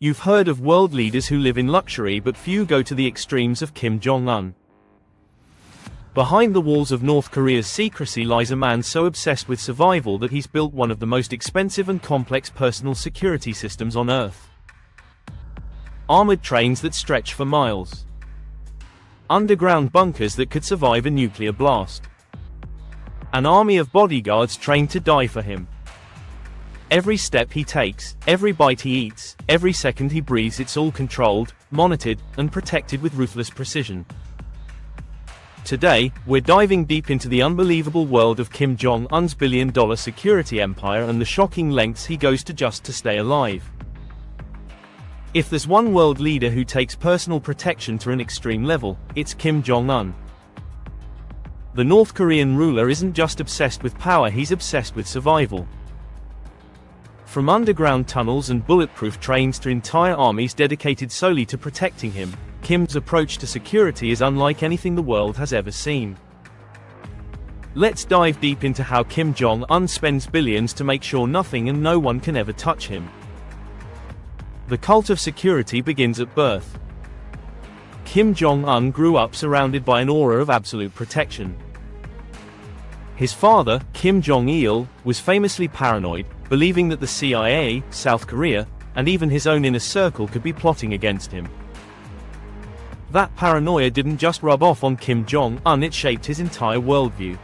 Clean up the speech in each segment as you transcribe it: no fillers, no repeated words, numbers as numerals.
You've heard of world leaders who live in luxury, but few go to the extremes of Kim Jong-un. Behind the walls of North Korea's secrecy lies a man so obsessed with survival that he's built one of the most expensive and complex personal security systems on Earth. Armored trains that stretch for miles. Underground bunkers that could survive a nuclear blast. An army of bodyguards trained to die for him. Every step he takes, every bite he eats, every second he breathes, it's all controlled, monitored, and protected with ruthless precision. Today, we're diving deep into the unbelievable world of Kim Jong-un's billion-dollar security empire and the shocking lengths he goes to just to stay alive. If there's one world leader who takes personal protection to an extreme level, it's Kim Jong-un. The North Korean ruler isn't just obsessed with power, he's obsessed with survival. From underground tunnels and bulletproof trains to entire armies dedicated solely to protecting him, Kim's approach to security is unlike anything the world has ever seen. Let's dive deep into how Kim Jong-un spends billions to make sure nothing and no one can ever touch him. The cult of security begins at birth. Kim Jong-un grew up surrounded by an aura of absolute protection. His father, Kim Jong-il, was famously paranoid, believing that the CIA, South Korea, and even his own inner circle could be plotting against him. That paranoia didn't just rub off on Kim Jong-un, it shaped his entire worldview.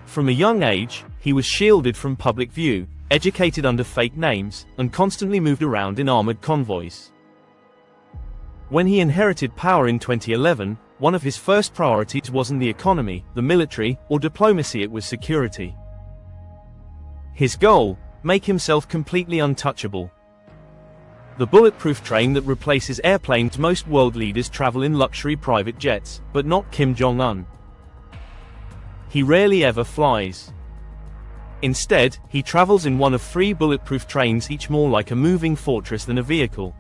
From a young age, he was shielded from public view, educated under fake names, and constantly moved around in armored convoys. When he inherited power in 2011, one of his first priorities wasn't the economy, the military, or diplomacy, it was security. His goal: make himself completely untouchable. The bulletproof train that replaces airplanes. Most world leaders travel in luxury private jets, but not Kim Jong-un. He rarely ever flies. Instead, he travels in one of 3 bulletproof trains, each more like a moving fortress than a vehicle.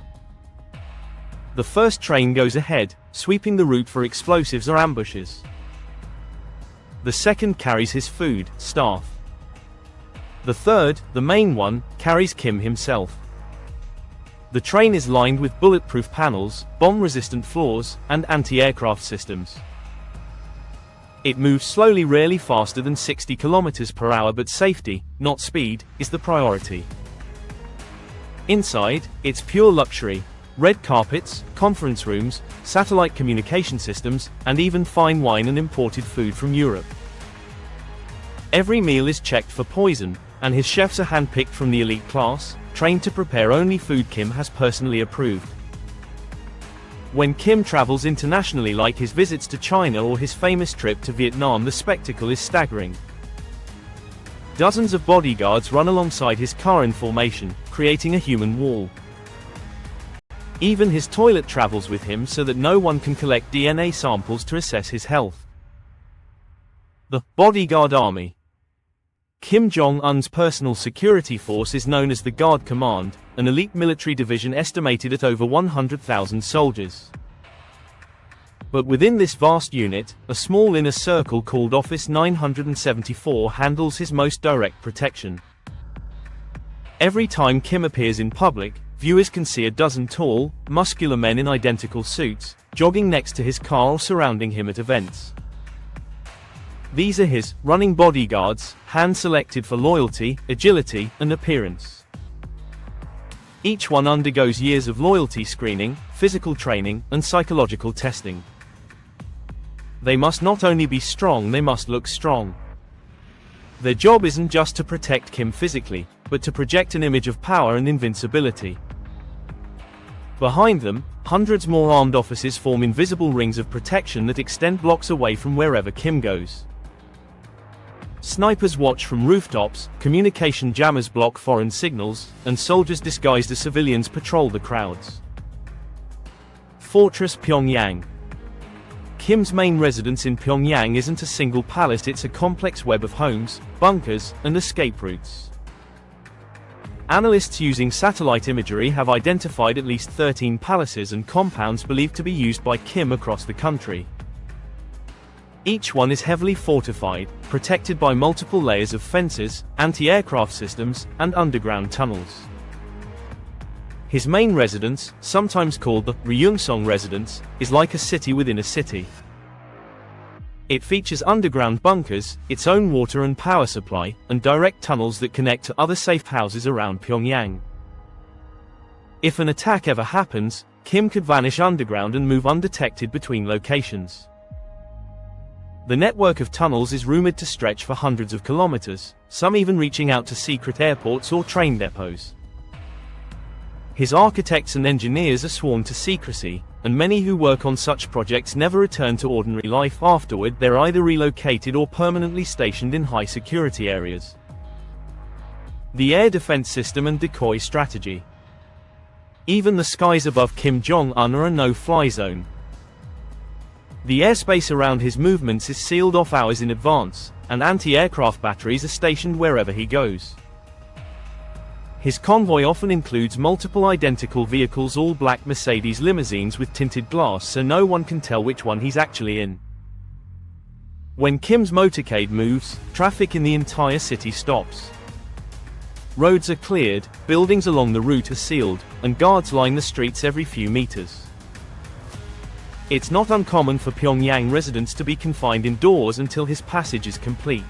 The first train goes ahead, sweeping the route for explosives or ambushes. The second carries his food, staff. The third, the main one, carries Kim himself. The train is lined with bulletproof panels, bomb-resistant floors, and anti-aircraft systems. It moves slowly, rarely faster than 60 kilometers per hour, but safety, not speed, is the priority. Inside, it's pure luxury. Red carpets, conference rooms, satellite communication systems, and even fine wine and imported food from Europe. Every meal is checked for poison, and his chefs are handpicked from the elite class, trained to prepare only food Kim has personally approved. When Kim travels internationally, like his visits to China or his famous trip to Vietnam, the spectacle is staggering. Dozens of bodyguards run alongside his car in formation, creating a human wall. Even his toilet travels with him so that no one can collect DNA samples to assess his health. The bodyguard army. Kim Jong-un's personal security force is known as the Guard Command, an elite military division estimated at over 100,000 soldiers. But within this vast unit, a small inner circle called Office 974 handles his most direct protection. Every time Kim appears in public, viewers can see a dozen tall, muscular men in identical suits, jogging next to his car or surrounding him at events. These are his running bodyguards, hand-selected for loyalty, agility, and appearance. Each one undergoes years of loyalty screening, physical training, and psychological testing. They must not only be strong, they must look strong. Their job isn't just to protect Kim physically, but to project an image of power and invincibility. Behind them, hundreds more armed officers form invisible rings of protection that extend blocks away from wherever Kim goes. Snipers watch from rooftops, communication jammers block foreign signals, and soldiers disguised as civilians patrol the crowds. Fortress Pyongyang. Kim's main residence in Pyongyang isn't a single palace, it's a complex web of homes, bunkers, and escape routes. Analysts using satellite imagery have identified at least 13 palaces and compounds believed to be used by Kim across the country. Each one is heavily fortified, protected by multiple layers of fences, anti-aircraft systems, and underground tunnels. His main residence, sometimes called the Ryungsong residence, is like a city within a city. It features underground bunkers, its own water and power supply, and direct tunnels that connect to other safe houses around Pyongyang. If an attack ever happens, Kim could vanish underground and move undetected between locations. The network of tunnels is rumored to stretch for hundreds of kilometers, some even reaching out to secret airports or train depots. His architects and engineers are sworn to secrecy, and many who work on such projects never return to ordinary life afterward. They're either relocated or permanently stationed in high security areas. The air defense system and decoy strategy. Even the skies above Kim Jong-un are a no-fly zone. The airspace around his movements is sealed off hours in advance, and anti-aircraft batteries are stationed wherever he goes. His convoy often includes multiple identical vehicles, all black Mercedes limousines with tinted glass so no one can tell which one he's actually in. When Kim's motorcade moves, traffic in the entire city stops. Roads are cleared, buildings along the route are sealed, and guards line the streets every few meters. It's not uncommon for Pyongyang residents to be confined indoors until his passage is complete.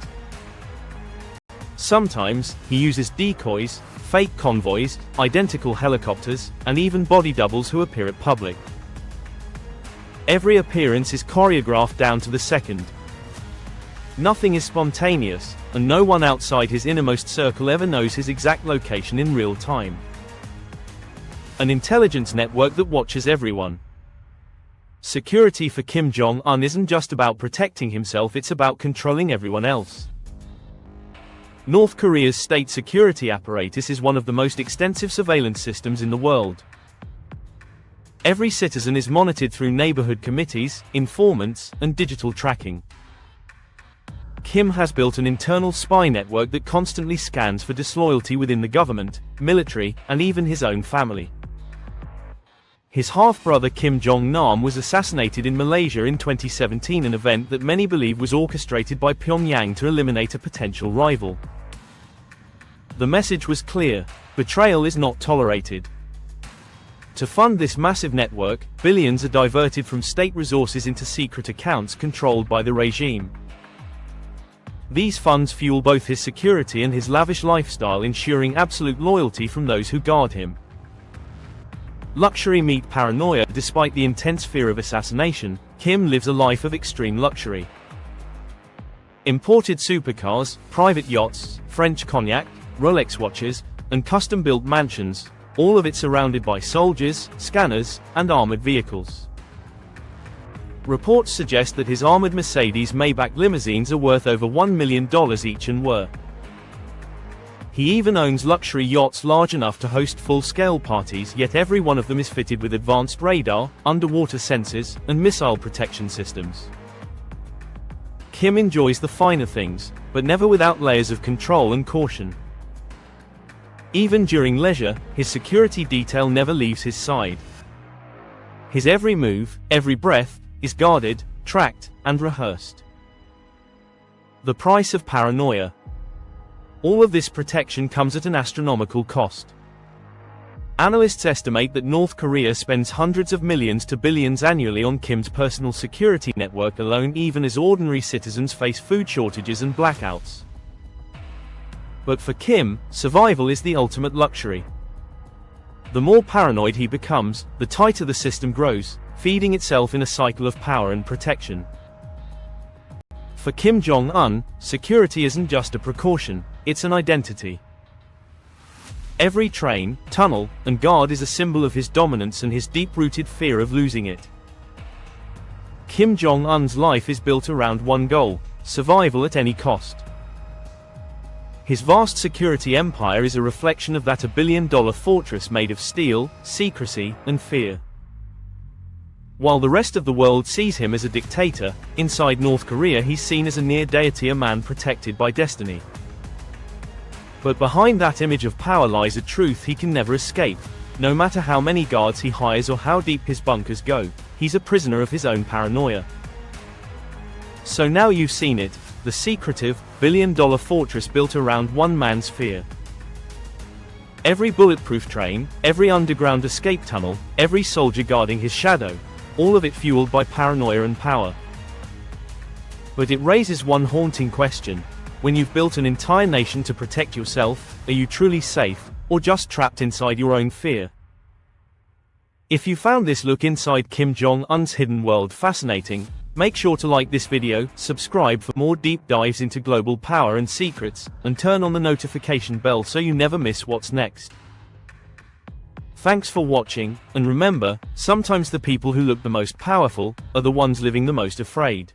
Sometimes, he uses decoys, fake convoys, identical helicopters, and even body doubles who appear at public. Every appearance is choreographed down to the second. Nothing is spontaneous, and no one outside his innermost circle ever knows his exact location in real time. An intelligence network that watches everyone. Security for Kim Jong-un isn't just about protecting himself, it's about controlling everyone else. North Korea's state security apparatus is one of the most extensive surveillance systems in the world. Every citizen is monitored through neighborhood committees, informants, and digital tracking. Kim has built an internal spy network that constantly scans for disloyalty within the government, military, and even his own family. His half-brother Kim Jong-nam was assassinated in Malaysia in 2017, an event that many believe was orchestrated by Pyongyang to eliminate a potential rival. The message was clear: betrayal is not tolerated. To fund this massive network, billions are diverted from state resources into secret accounts controlled by the regime. These funds fuel both his security and his lavish lifestyle, ensuring absolute loyalty from those who guard him. Luxury meet paranoia. Despite the intense fear of assassination, Kim lives a life of extreme luxury. Imported supercars, private yachts, French cognac, Rolex watches, and custom-built mansions, all of it surrounded by soldiers, scanners, and armored vehicles. Reports suggest that his armored Mercedes Maybach limousines are worth over $1 million each and were. He even owns luxury yachts large enough to host full-scale parties, yet every one of them is fitted with advanced radar, underwater sensors, and missile protection systems. Kim enjoys the finer things, but never without layers of control and caution. Even during leisure, his security detail never leaves his side. His every move, every breath, is guarded, tracked, and rehearsed. The price of paranoia. All of this protection comes at an astronomical cost. Analysts estimate that North Korea spends hundreds of millions to billions annually on Kim's personal security network alone, even as ordinary citizens face food shortages and blackouts. But for Kim, survival is the ultimate luxury. The more paranoid he becomes, the tighter the system grows, feeding itself in a cycle of power and protection. For Kim Jong-un, security isn't just a precaution, it's an identity. Every train, tunnel, and guard is a symbol of his dominance and his deep-rooted fear of losing it. Kim Jong-un's life is built around one goal: survival at any cost. His vast security empire is a reflection of that, a billion-dollar fortress made of steel, secrecy, and fear. While the rest of the world sees him as a dictator, inside North Korea he's seen as a near deity, a man protected by destiny. But behind that image of power lies a truth he can never escape. No matter how many guards he hires or how deep his bunkers go, he's a prisoner of his own paranoia. So now you've seen it, the secretive, billion-dollar fortress built around one man's fear. Every bulletproof train, every underground escape tunnel, every soldier guarding his shadow, all of it fueled by paranoia and power. But it raises one haunting question. When you've built an entire nation to protect yourself, are you truly safe, or just trapped inside your own fear? If you found this look inside Kim Jong-un's hidden world fascinating, make sure to like this video, subscribe for more deep dives into global power and secrets, and turn on the notification bell so you never miss what's next. Thanks for watching, and remember, sometimes the people who look the most powerful are the ones living the most afraid.